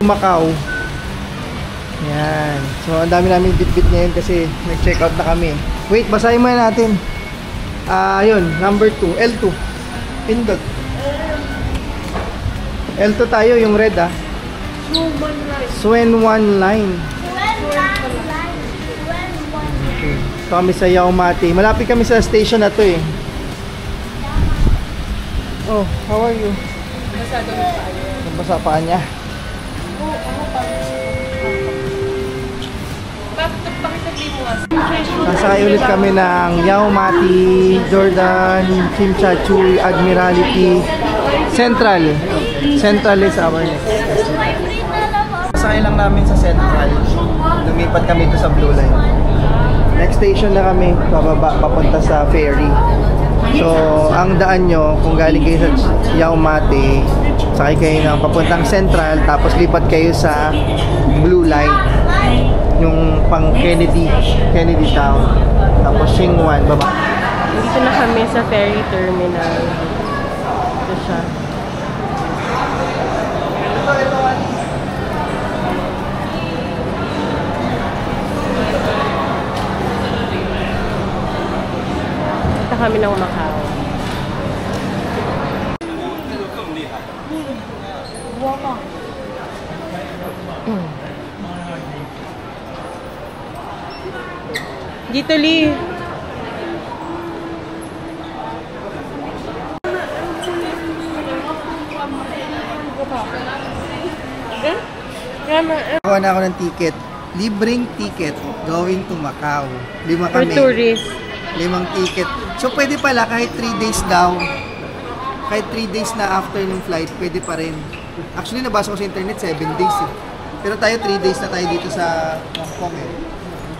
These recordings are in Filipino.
Macau. Yan. So, ang dami namin bit-bit ngayon kasi nag-check out na kami. Wait, basahin muna natin. Yun, number 2, L2. Pindot. L2 tayo, yung red Swen One Line. Okay. So, kami sa Yau Ma Tei. Malapit kami sa station na to eh. Oh, how are you? Basa daw yung paa. Basa paa niya. Nasakay ulit kami ng Yau Ma Tei, Jordan, Tsim Sha Tsui, Admiralty, Central. Central is our next destination. Nasakay lang namin sa Central. Lumipat kami ito sa Blue Line. Next station na kami, pababa, papunta sa ferry. So, ang daan nyo, kung galing kayo sa Yau Ma Tei, sakay kayo ng papuntang Central, tapos lipat kayo sa Blue Line, yung pang Kennedy Town, tapos Xingwan, baba. Dito na kami sa ferry terminal. Ito siya. Ito kami ng Macau. Dito, Lee. Kuha na ako ng ticket. Libreng ticket going to Macau. 5 For kami. tourists. 5 ticket. So, pwede pala kahit 3 days daw. Kahit 3 days na after ng flight, pwede pa rin. Actually, nabasa ko sa internet, 7 days eh. Pero tayo, 3 days na tayo dito sa Hong Kong eh.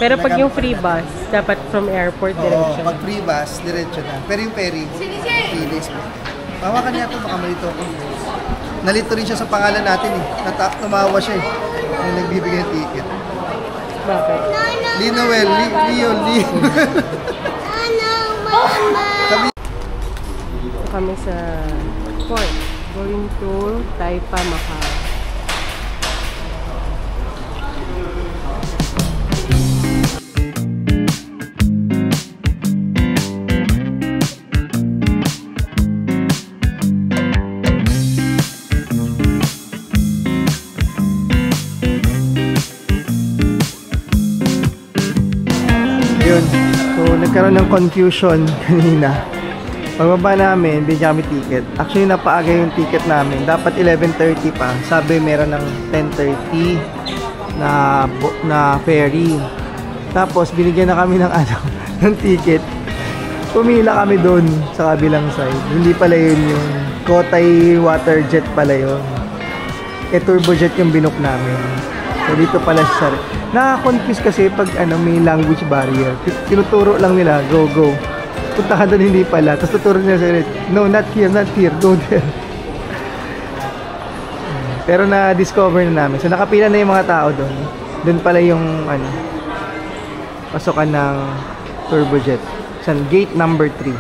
Pero pag yung free bus, dapat from airport diretso. Pag free bus, diretso na. Pero yung ferry, 3 days pa. Bawa ka niya ito, baka malito ako. Nalito rin siya sa pangalan natin eh. Tumawa siya eh. Yung nagbibigay ng ticket. Bakit? Linoel, Leo. Kami sa port. Going to Taipa, Macau. Yun. So, nagkaroon ng confusion kanina. Pagbaba namin, binigyan kami ticket. Actually, napaaga yung ticket namin. Dapat 11:30 pa. Sabi, meron ng 10:30 na ferry. Tapos, binigyan na kami ng ng ticket. Pumila kami doon sa kabilang side. Hindi pala yun yung Kotay Waterjet pala yun. Turbojet yung binook namin. So, dito pala siya. Nakaka-confuse kasi pag may language barrier. Tinuturo lang nila, go. Punta ka doon, hindi pala. Tapos tuturo nila sa ulit, no, not here, go there. Pero na-discover na namin. So, nakapila na yung mga tao doon. Doon pala yung, pasokan ng turbojet. Sa gate number 3.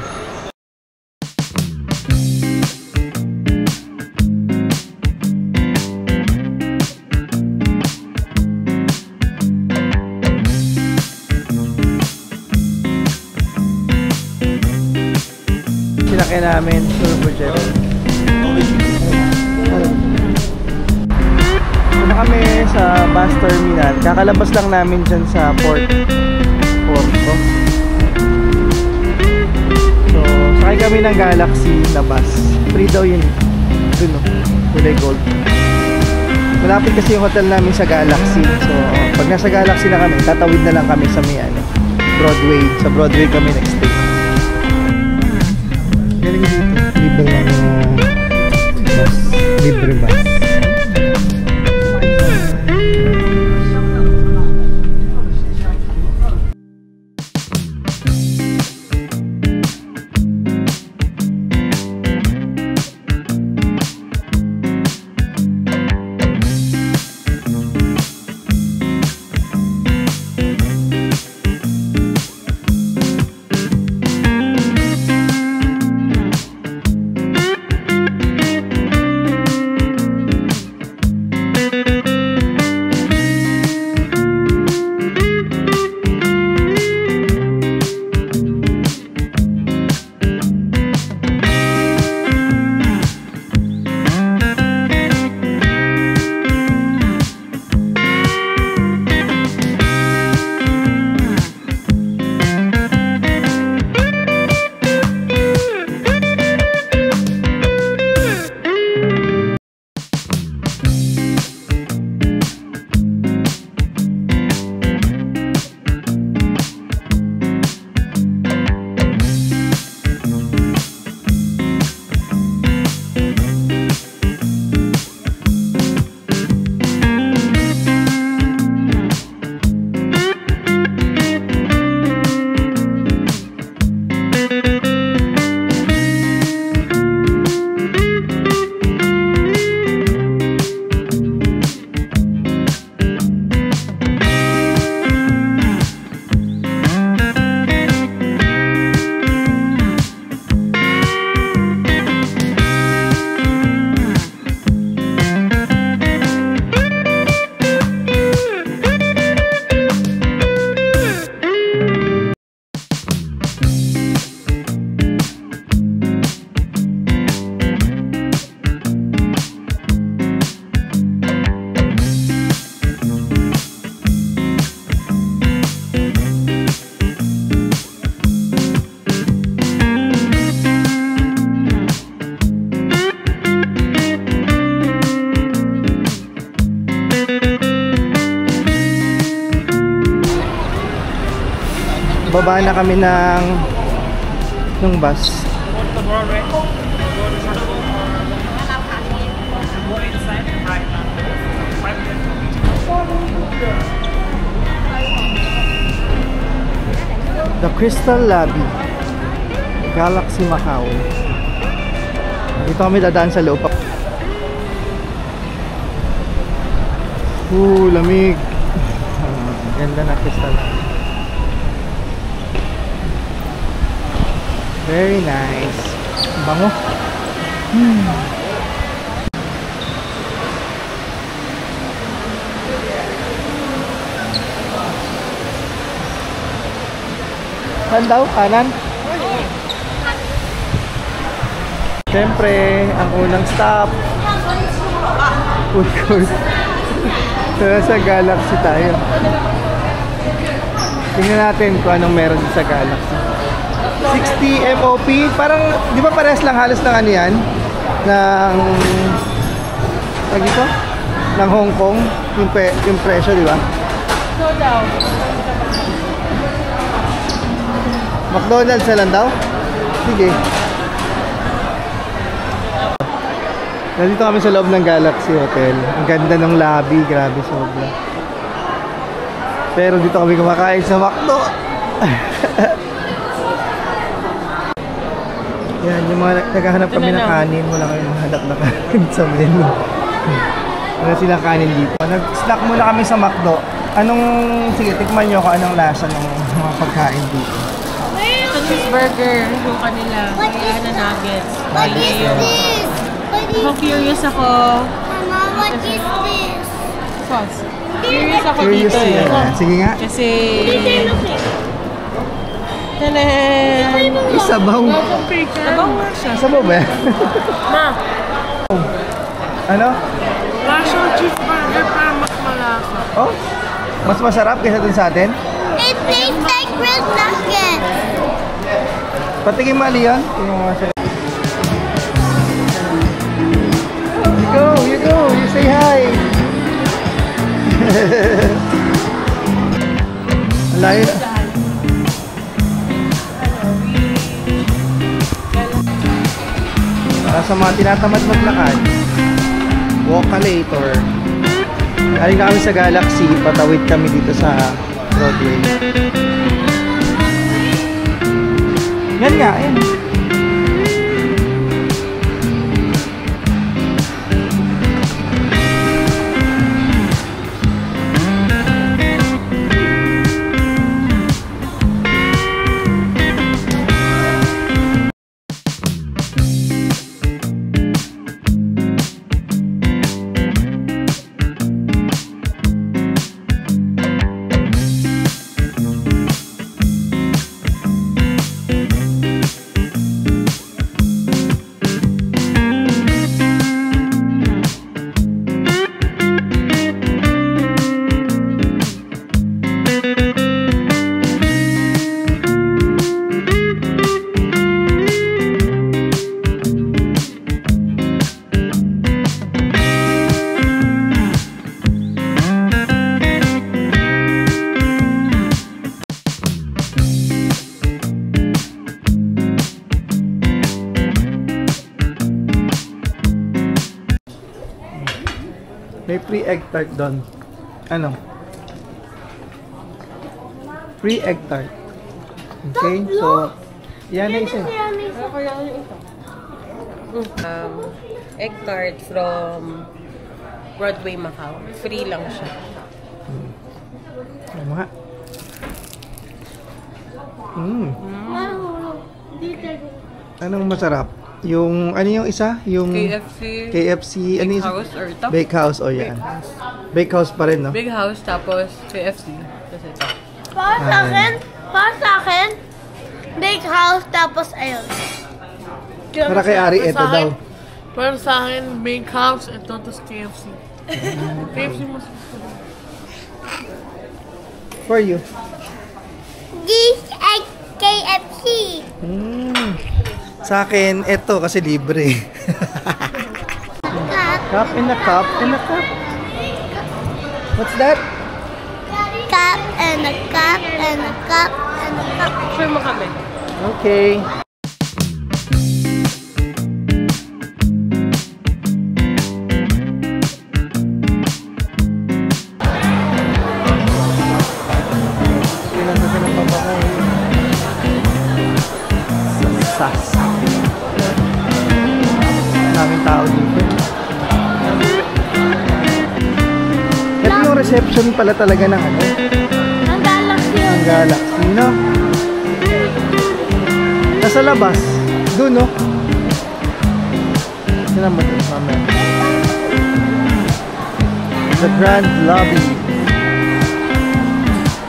Sinakyan namin turbojet. Muna kami sa bus terminal. Kakalabas lang namin dyan sa Porto. So, sakay kami ng Galaxy na bus. Free daw yun. Dun, kulay gold. Malapit kasi yung hotel namin sa Galaxy. So, pag nasa Galaxy na kami, tatawid na lang kami sa Broadway. Sa Broadway kami next day. Galing dito. Libre bus. Bababa na kami ng bus. The Crystal Lobby, Galaxy Macau. Dito kami dadaan sa loob. Lamig. Ganda na Crystal Lobby. Very nice. Bango. Saan daw? Kanan? Siyempre, ang unang stop, food court. Sa Galaxy tayo. Tingnan natin kung anong meron sa Galaxy. 60 MOP, parang, di ba parehas lang halos ng ano yan? Ng, ito? Ng Hong Kong, yung presyo, di ba? So daw. McDonald's na lang daw? Sige. Nandito kami sa loob ng Galaxy Hotel. Ang ganda ng lobby, grabe sobra. Pero dito kami kumakain sa McDo. Yan, yung mga naghahanap kami ng kanin. Wala kami mahanap na kanin sa menu. Wala silang kanin dito. Nag-snack muna kami sa McDo. Sige, tikman nyo kung anong lasa ng mga pagkain dito. Ito cheeseburger, yung kanila. Kaya na nuggets. What is this? Ako curious ako. Mama, what is this? Sauce. Curious ako Curious dito eh. yan. Sige nga. Kasi... Tanan! Isabaw. Sabaw nga siya. Isabaw ba? Ma! Ano? Lasang cheeseburger para mas malasa. Oh? Mas masarap kaysa dun sa atin? It tastes like grilled nuggets. Patingin mali yan. Tingin mo nga siya. You go, you say hi. Layo na. Para sa mga tinatamad maglakad, Walkalator. Galing na kami sa Galaxy, patawid kami dito sa Broadway. Yan nga, yan. May free egg tart doon. Ano? Free egg tart. Okay, so yan na isa. Egg tart from Broadway, Macau. Free lang siya. Ano nga? Anong masarap? Yung, ano yung isa? Yung KFC, ano Big yung House or top? Bake House, o yan. Bake House pa rin, no? Big House, tapos KFC. Tapos ito. Para sa akin, big house, tapos ayun. Para kay Ari, ito daw. Para sa akin, big house, ito, tapos KFC. KFC mas For you. This egg KFC. Sa akin, ito kasi libre. Cup in a cup in a cup. What's that? Cup and a cup and a cup and a Picture mo kami. Okay. Sas. Daming tao dito. Ito yung reception pala talaga ng ano? Ang Galaxy yun. Ang Galaxy, no? Nasa labas. Doon, no? Saan naman ito? Mamaya. The Grand Lobby.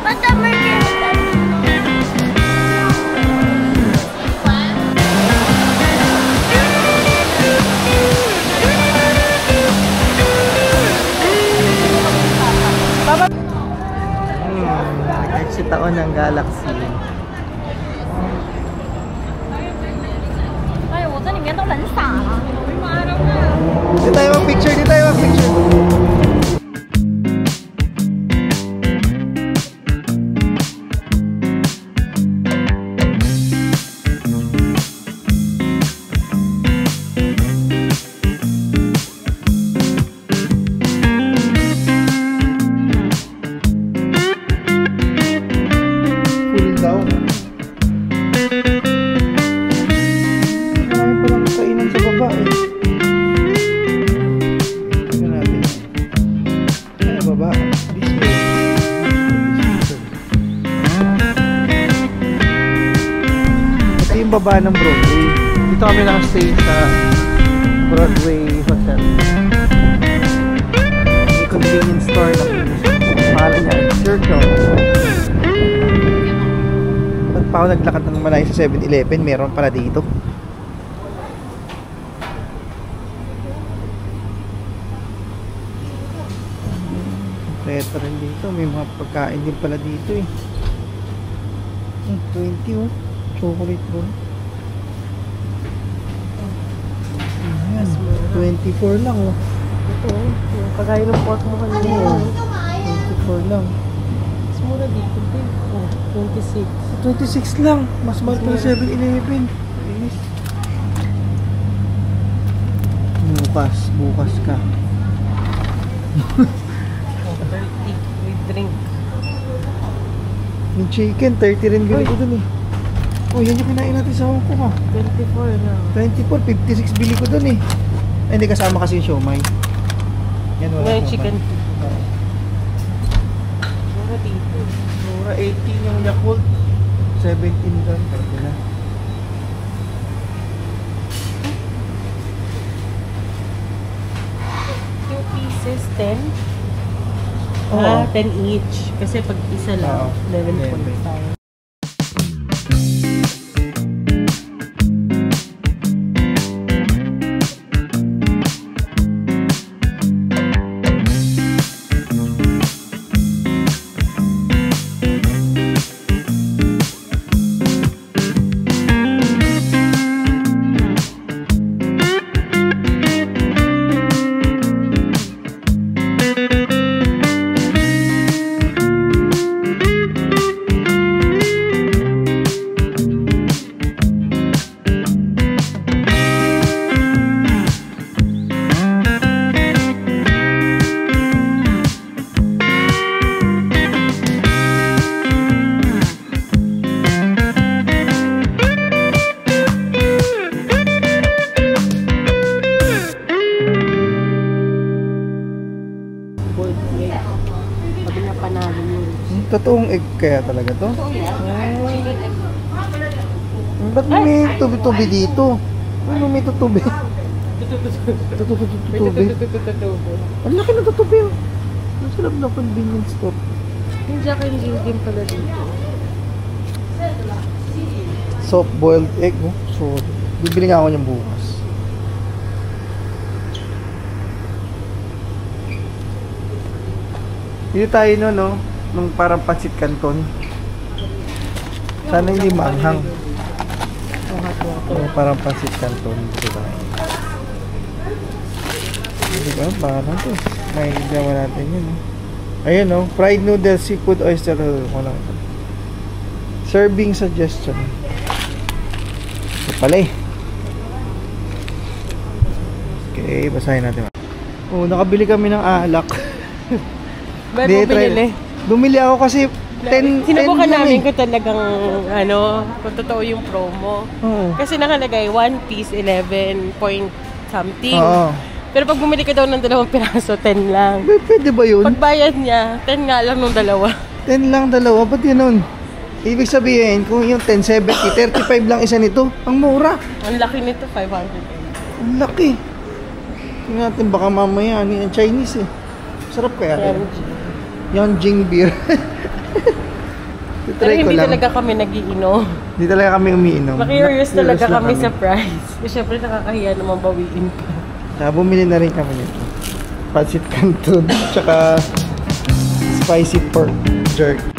Basta Mercedes. Exit ako ng Galaxy. Di tayo mag-picture, di tayo mag-picture. Full daw. Marami palang kainan sa baba eh. Tignan natin. Ay, baba. This way. Ito yung baba ng Broadway. Dito kami nakastay sa Broadway Hotel. May convenience store na pangalan niya Circle. Ba't pa ako naglakad ng malayo sa 7-Eleven? Meron pala dito. Kompleto rin dito. May mga pagkain din pala dito eh. 20 oh. Chocolate roll. Ayan. 24 lang oh. Ito, yung kagaya ng pork mo kanina. 24 lang. Mas mura dito, babe. Oh, 26. 26 lang. Mas mahal pa yung 7-Eleven. Inis. Bukas ka. Oh, 30 with drink. Yung chicken, 30 rin bili ko dun eh. Oh, yan yung kinain natin sa Hong Kong ah. 24 na. 24, 56 bili ko dun eh. Ay, hindi kasama kasi yung siomay. Yan, wala May siomay. chicken. Mura dito. Mura 18 yung Yakult. 17 doon. Pwede na. Two pieces, 10? Oo. 10 each. Kasi pag isa lang, Oo. 11.5. Totoong egg kaya talaga to? Ba't may tubi-tubi dito? Ano may tutubi? Tutubi. Ang laki na tutubi oh. Ang sarap na convenience store. Yung Jack and Jill din pala dito. Soft boiled egg oh. So, bibili nga ako niyang bukas. Dito tayo no? Nung parang pancit canton. Sana hindi maanghang. Oh, parang pancit canton. Diba? Diba? Parang to. May gawa natin yun. Ayun no? Fried noodles, seafood, oyster roll. Serving suggestion. Ito pala eh. Okay, basahin natin. Oh, nakabili kami ng alak. Ba't Di, mo binili? Bumili ako kasi 10 Sinubukan 10 lang namin eh. kung talagang, kung totoo yung promo. Oo. Kasi nakalagay, 1 piece, 11 point something. Oo. Pero pag bumili ka daw ng 2 piraso, 10 lang. Pwede ba yun? Pagbayad niya, 10 nga lang nung 2. 10 lang dalawa, ba't ganun? Ibig sabihin, kung yung 1070, 35 lang isa nito. Ang mura. Ang laki nito, 500. Ang laki. Tingnan natin, baka mamaya, ano yung Chinese eh. Sarap kaya. Yanjing beer. Pero Try ko hindi lang. talaga kami nag-iinom. Hindi talaga kami umiinom. Curious talaga lang kami sa price. Kasi syempre nakakahiya naman bawiin pa. Kaya bumili na rin kami nito. Pancit canton, tsaka spicy pork jerky.